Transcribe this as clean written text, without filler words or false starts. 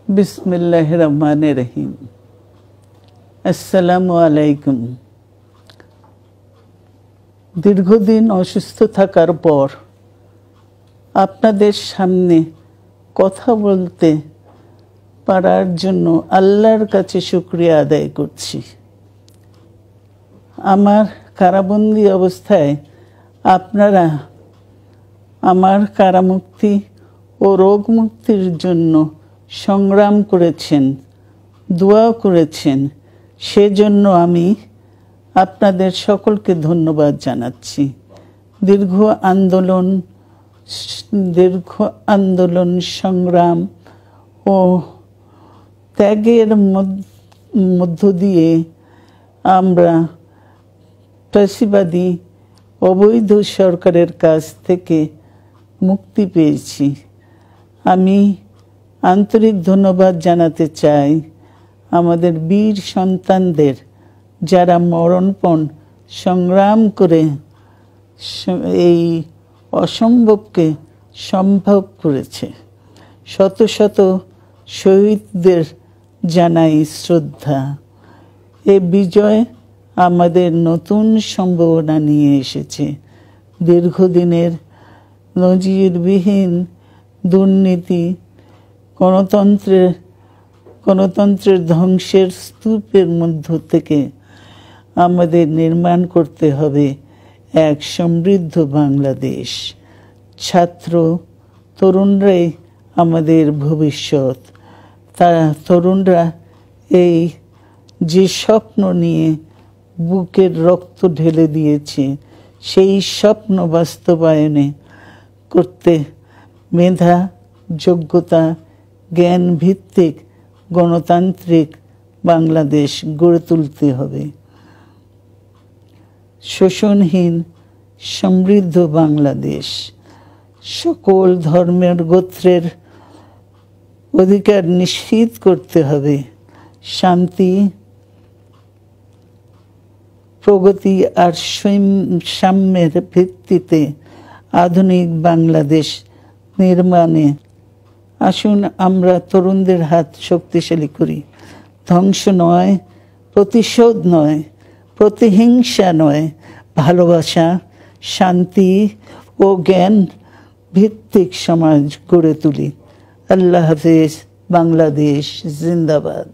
বিসমিল্লাহির রহমানির রহিম। আসসালামু আলাইকুম। দীর্ঘদিন অসুস্থ থাকার পর আপনাদের সামনে কথা বলতে পারার জন্য আল্লাহর কাছে শুকরিয়া আদায় করছি। আমার কারাবন্দী অবস্থায় আপনারা আমার কারামুক্তি ও রোগ মুক্তির জন্য সংগ্রাম করেছেন, দোয়া করেছেন। সেজন্য আমি আপনাদের সকলকে ধন্যবাদ জানাচ্ছি। দীর্ঘ আন্দোলন সংগ্রাম ও ত্যাগের মধ্য দিয়ে আমরা ফ্যাসিবাদী অবৈধ সরকারের কাছ থেকে মুক্তি পেয়েছি। আমি আন্তরিক ধন্যবাদ জানাতে চাই আমাদের বীর সন্তানদের, যারা মরণপণ সংগ্রাম করে এই অসম্ভবকে সম্ভব করেছে। শত শত শহীদদের জানাই শ্রদ্ধা। এই বিজয় আমাদের নতুন সম্ভাবনা নিয়ে এসেছে। দীর্ঘদিনের নজিরবিহীন দুর্নীতি, গণতন্ত্রের ধ্বংসের স্তূপের মধ্য থেকে আমাদের নির্মাণ করতে হবে এক সমৃদ্ধ বাংলাদেশ। ছাত্র তরুণরাই আমাদের ভবিষ্যৎ। তরুণরা এই যে স্বপ্ন নিয়ে বুকের রক্ত ঢেলে দিয়েছে, সেই স্বপ্ন বাস্তবায়নে করতে মেধা, যোগ্যতা, জ্ঞান ভিত্তিক গণতান্ত্রিক বাংলাদেশ গড়ে তুলতে হবে। শোষণহীন সমৃদ্ধ বাংলাদেশ। সকল ধর্মের গোত্রের অধিকার নিশ্চিত করতে হবে। শান্তি, প্রগতি আর সাম্যের ভিত্তিতে আধুনিক বাংলাদেশ নির্মাণে আসুন আমরা তরুণদের হাত শক্তিশালী করি। ধ্বংস নয়, প্রতিশোধ নয়, প্রতিহিংসা নয়, ভালোবাসা, শান্তি ও জ্ঞান ভিত্তিক সমাজ গড়ে তুলি। আল্লাহ হাফেজ। বাংলাদেশ জিন্দাবাদ।